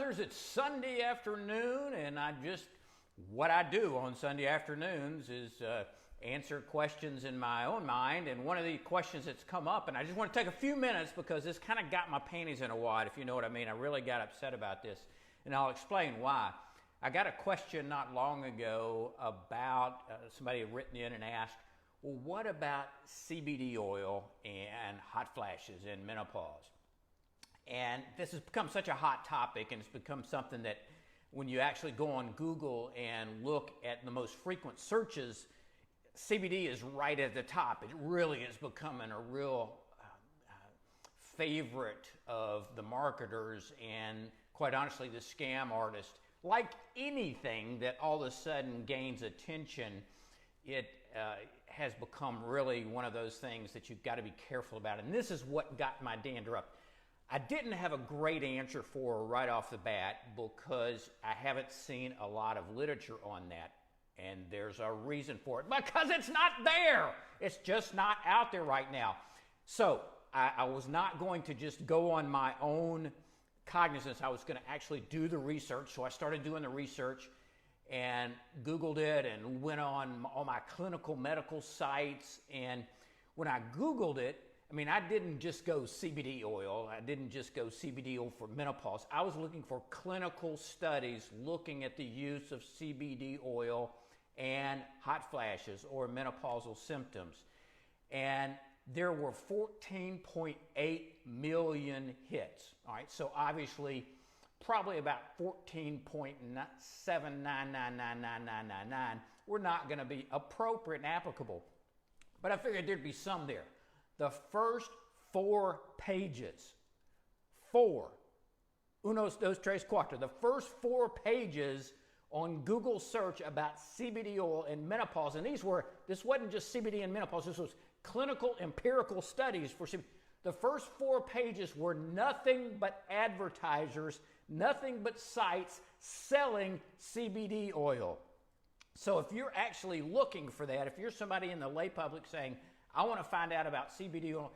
brothers. It's Sunday afternoon, and what I do on Sunday afternoons is answer questions in my own mind. And one of the questions that's come up, and I just want to take a few minutes because this kind of got my panties in a wad, if you know what I mean. I really got upset about this, and I'll explain why. I got a question not long ago about somebody had written in and asked, well, what about CBD oil and hot flashes in menopause? And this has become such a hot topic, and it's become something that when you actually go on Google and look at the most frequent searches, CBD is right at the top. It really is becoming a real favorite of the marketers and, quite honestly, the scam artists. Like anything that all of a sudden gains attention, it has become really one of those things that you've got to be careful about. And this is what got my dander up. I didn't have a great answer for her right off the bat because I haven't seen a lot of literature on that. And there's a reason for it, because it's not there. It's just not out there right now. So I was not going to just go on my own cognizance. I was going to actually do the research. So I started doing the research and Googled it and went on all my clinical medical sites. And when I Googled it, I mean, I didn't just go CBD oil. I didn't just go CBD oil for menopause. I was looking for clinical studies looking at the use of CBD oil and hot flashes or menopausal symptoms. And there were 14.8 million hits. All right, so obviously probably about 14.7999999 were not going to be appropriate and applicable. But I figured there'd be some there. The first 4 pages, unos, dos, tres, cuatro, the first 4 pages on Google search about CBD oil and menopause, and this wasn't just CBD and menopause, this was clinical empirical studies for CBD. The first 4 pages were nothing but advertisers, nothing but sites selling CBD oil. So if you're actually looking for that, if you're somebody in the lay public saying, I want to find out about CBD oil,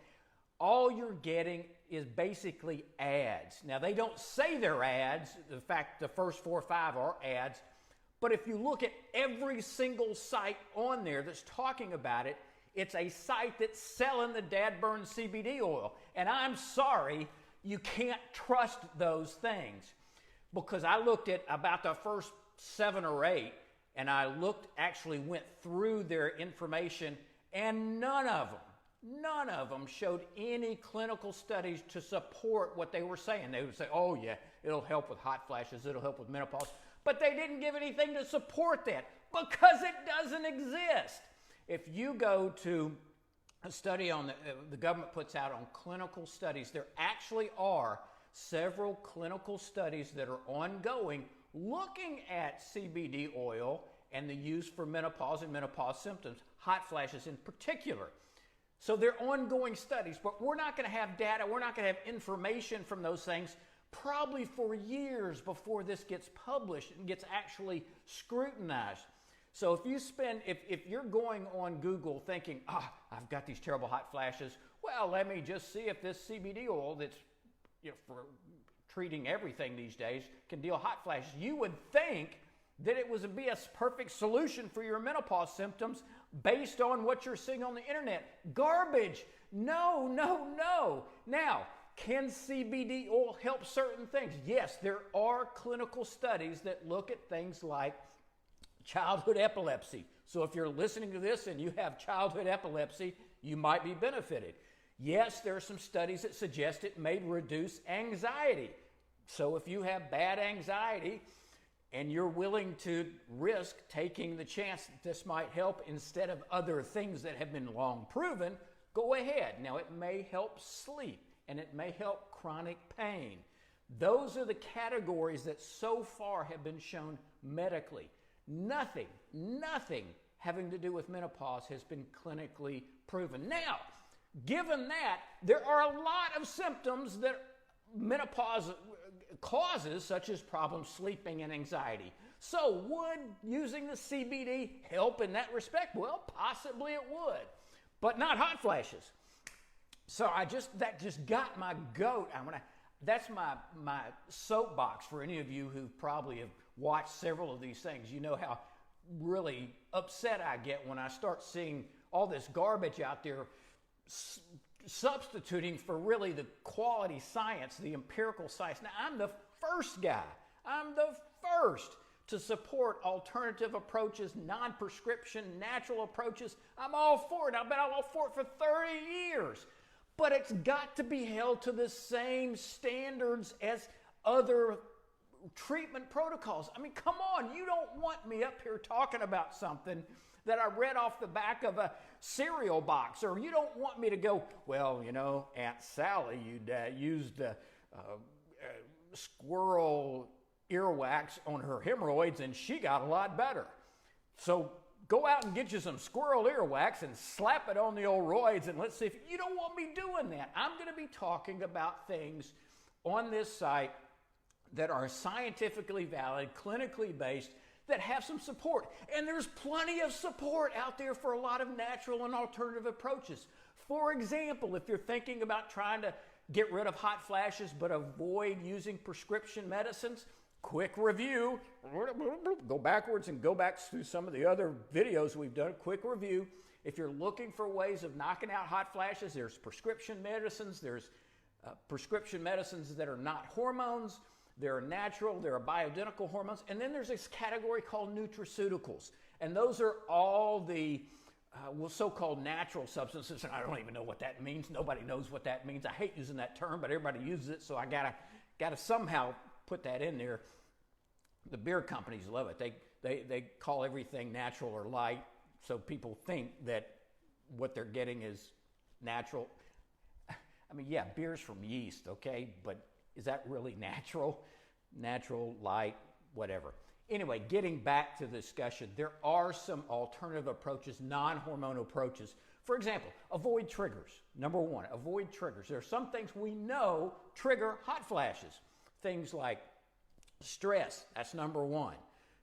all you're getting is basically ads. Now, they don't say they're ads. In fact, the first 4 or 5 are ads. But if you look at every single site on there that's talking about it, it's a site that's selling the dad-burned CBD oil. And I'm sorry, you can't trust those things. Because I looked at about the first 7 or 8, and I actually went through their information, and none of them showed any clinical studies to support what they were saying. They would say, oh yeah, it'll help with hot flashes, it'll help with menopause. But they didn't give anything to support that because it doesn't exist. If you go to a study on the government puts out on clinical studies, there actually are several clinical studies that are ongoing looking at CBD oil and the use for menopause and menopause symptoms, hot flashes in particular. So they're ongoing studies, but we're not going to have data, we're not going to have information from those things probably for years before this gets published and gets actually scrutinized. So if you're going on Google thinking, I've got these terrible hot flashes, well, let me just see if this CBD oil that's for treating everything these days can deal hot flashes. You would think that it would be a perfect solution for your menopause symptoms based on what you're seeing on the internet. Garbage. No. Now, can CBD oil help certain things? Yes, there are clinical studies that look at things like childhood epilepsy. So if you're listening to this and you have childhood epilepsy, you might be benefited. Yes, there are some studies that suggest it may reduce anxiety. So if you have bad anxiety and you're willing to risk taking the chance that this might help instead of other things that have been long proven, go ahead. Now, it may help sleep and it may help chronic pain. Those are the categories that so far have been shown medically. Nothing having to do with menopause has been clinically proven. Now, given that, there are a lot of symptoms that menopause causes, such as problems sleeping and anxiety. So would using the CBD help in that respect? Well, possibly it would, but not hot flashes. So that just got my goat. that's my soapbox for any of you who probably have watched several of these things. You know how really upset I get when I start seeing all this garbage out there substituting for really the quality science, the empirical science. Now, I'm the first guy. I'm the first to support alternative approaches, non-prescription, natural approaches. I'm all for it. I've been all for it for 30 years. But it's got to be held to the same standards as other treatment protocols. I mean, come on. You don't want me up here talking about something that I read off the back of a cereal box, or you don't want me to go, well, you know, Aunt Sally used squirrel earwax on her hemorrhoids and she got a lot better. So go out and get you some squirrel earwax and slap it on the old roids, and let's see if you don't want me doing that. I'm going to be talking about things on this site that are scientifically valid, clinically based, that have some support. And there's plenty of support out there for a lot of natural and alternative approaches. For example, if you're thinking about trying to get rid of hot flashes but avoid using prescription medicines, quick review. Go backwards and go back through some of the other videos we've done. Quick review. If you're looking for ways of knocking out hot flashes, there's prescription medicines. There's prescription medicines that are not hormones. There are natural, there are bioidentical hormones, and then there's this category called nutraceuticals. And those are all the so-called natural substances, and I don't even know what that means. Nobody knows what that means. I hate using that term, but everybody uses it, so I gotta somehow put that in there. The beer companies love it. They call everything natural or light, so people think that what they're getting is natural. I mean, yeah, beer's from yeast, okay, but is that really natural? Natural, light, whatever. Anyway, getting back to the discussion, there are some alternative approaches, non-hormonal approaches. For example, avoid triggers. Number one, avoid triggers. There are some things we know trigger hot flashes. Things like stress, that's number one.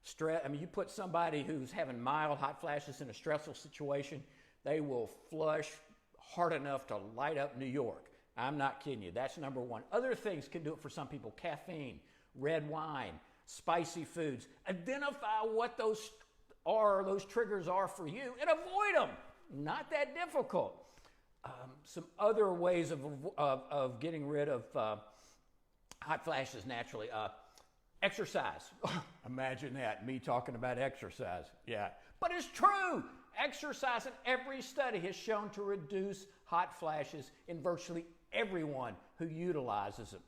Stress, I mean, you put somebody who's having mild hot flashes in a stressful situation, they will flush hard enough to light up New York. I'm not kidding you. That's number one. Other things can do it for some people. Caffeine, red wine, spicy foods. Identify what those triggers are for you and avoid them. Not that difficult. Some other ways of getting rid of hot flashes naturally. Exercise. Imagine that, me talking about exercise. Yeah. But it's true. Exercise in every study has shown to reduce hot flashes in virtually everyone who utilizes them.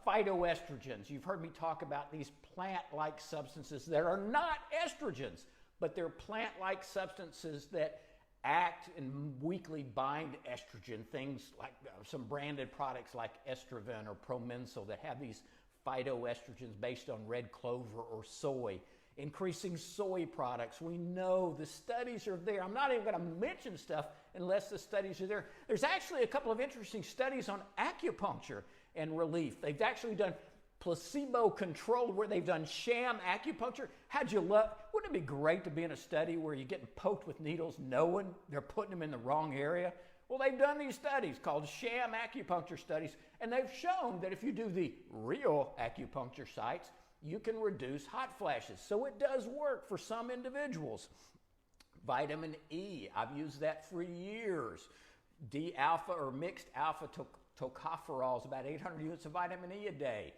Phytoestrogens. You've heard me talk about these plant-like substances that are not estrogens, but they're plant-like substances that act and weakly bind estrogen. Things like some branded products like Estroven or Promensil that have these phytoestrogens based on red clover or soy. Increasing soy products. We know the studies are there. I'm not even going to mention stuff unless the studies are there. There's actually a couple of interesting studies on acupuncture and relief. They've actually done placebo-controlled, where they've done sham acupuncture. How'd you love? Wouldn't it be great to be in a study where you're getting poked with needles knowing they're putting them in the wrong area? Well, they've done these studies called sham acupuncture studies, and they've shown that if you do the real acupuncture sites, you can reduce hot flashes. So it does work for some individuals. Vitamin E, I've used that for years. D-alpha or mixed alpha tocopherol is about 800 units of vitamin E a day.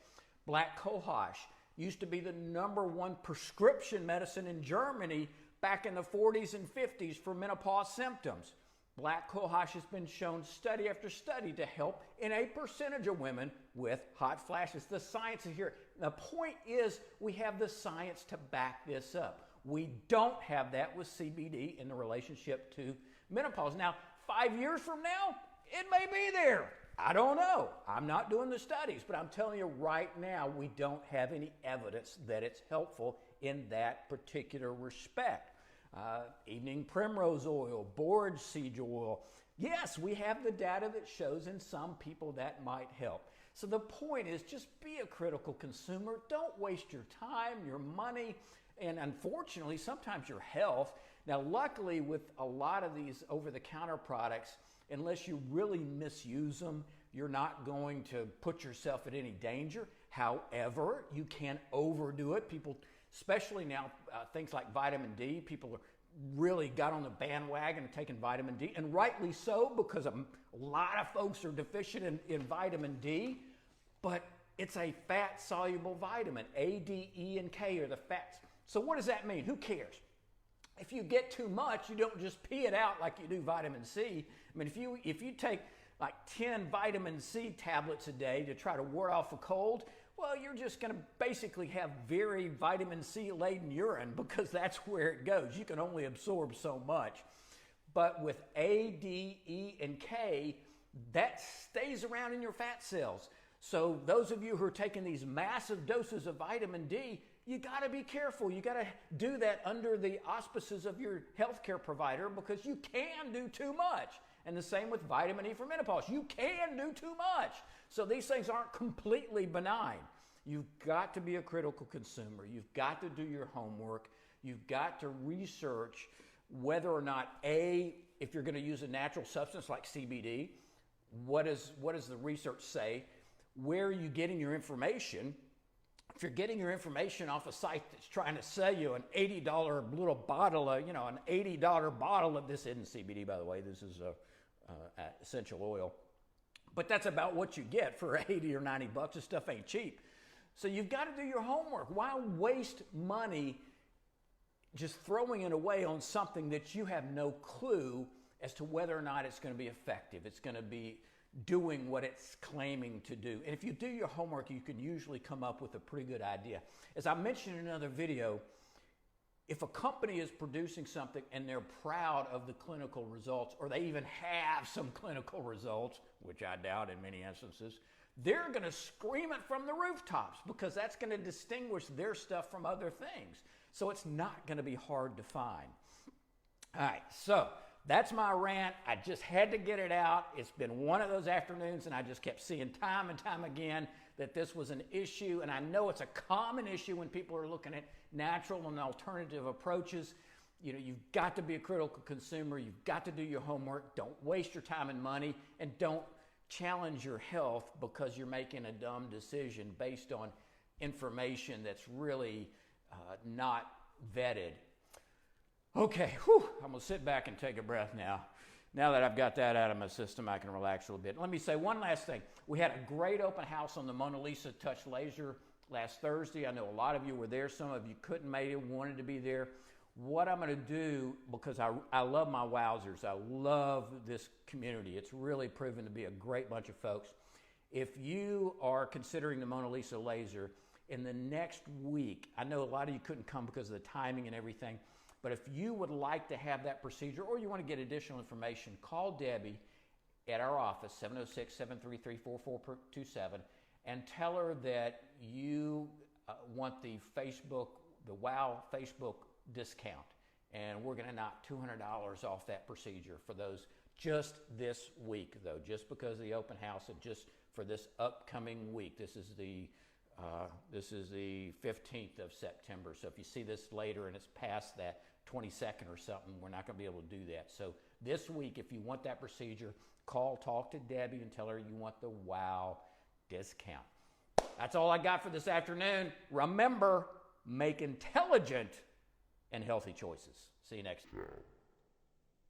Black cohosh used to be the #1 prescription medicine in Germany back in the 40s and 50s for menopause symptoms. Black cohosh has been shown study after study to help in a percentage of women with hot flashes. The science is here. The point is we have the science to back this up. We don't have that with CBD in the relationship to menopause. Now, 5 years from now, it may be there. I don't know. I'm not doing the studies, but I'm telling you right now, we don't have any evidence that it's helpful in that particular respect. Evening primrose oil, borage seed oil. Yes, we have the data that shows in some people that might help. So the point is, just be a critical consumer. Don't waste your time, your money, and unfortunately, sometimes your health. Now, luckily, with a lot of these over-the-counter products, unless you really misuse them, You're not going to put yourself at any danger. However, you can overdo it. People, especially now, things like vitamin D, people are really got on the bandwagon of taking vitamin D, and rightly so, because a lot of folks are deficient in vitamin D, but it's a fat-soluble vitamin. A, D, E, and K are the fats. So what does that mean? Who cares? If you get too much, you don't just pee it out like you do vitamin C. I mean, if you take like 10 vitamin C tablets a day to try to ward off a cold, well, you're just going to basically have very vitamin C laden urine, because that's where it goes. You can only absorb so much. But with A, D, E, and K, that stays around in your fat cells. So those of you who are taking these massive doses of vitamin D, you got to be careful. You got to do that under the auspices of your healthcare provider, because you can do too much. And the same with vitamin E for menopause. You can do too much. So these things aren't completely benign. You've got to be a critical consumer. You've got to do your homework. You've got to research whether or not, A, if you're going to use a natural substance like CBD, what does the research say? Where are you getting your information? If you're getting your information off a site that's trying to sell you an $80 little bottle of, an $80 bottle of, this isn't CBD, by the way, this is essential oil. But that's about what you get for 80 or 90 bucks. This stuff ain't cheap. So you've got to do your homework. Why waste money just throwing it away on something that you have no clue as to whether or not it's going to be effective? It's going to be doing what it's claiming to do. And if you do your homework, you can usually come up with a pretty good idea. As I mentioned in another video, if a company is producing something and they're proud of the clinical results, or they even have some clinical results, which I doubt in many instances, they're going to scream it from the rooftops, because that's going to distinguish their stuff from other things. So it's not going to be hard to find. All right, so that's my rant. I just had to get it out. It's been one of those afternoons, and I just kept seeing time and time again that this was an issue, and I know it's a common issue when people are looking at natural and alternative approaches. You've got to be a critical consumer. You've got to do your homework. Don't waste your time and money, and don't challenge your health because you're making a dumb decision based on information that's really not vetted. Okay, I'm going to sit back and take a breath now. Now that I've got that out of my system, I can relax a little bit. Let me say one last thing. We had a great open house on the Mona Lisa Touch Laser last Thursday. I know a lot of you were there. Some of you couldn't make it, wanted to be there. What I'm going to do, because I love my wowzers, I love this community. It's really proven to be a great bunch of folks. If you are considering the Mona Lisa laser, in the next week, I know a lot of you couldn't come because of the timing and everything, but if you would like to have that procedure, or you want to get additional information, call Debbie at our office, 706-733-4427, and tell her that you want the WOW Facebook discount. And we're going to knock $200 off that procedure for those just this week, though, just because of the open house and just for this upcoming week. This is the 15th of September. So if you see this later and it's past that 22nd or something, we're not going to be able to do that. So this week, if you want that procedure, talk to Debbie and tell her you want the WOW discount. That's all I got for this afternoon. Remember, make intelligent and healthy choices. See you next time.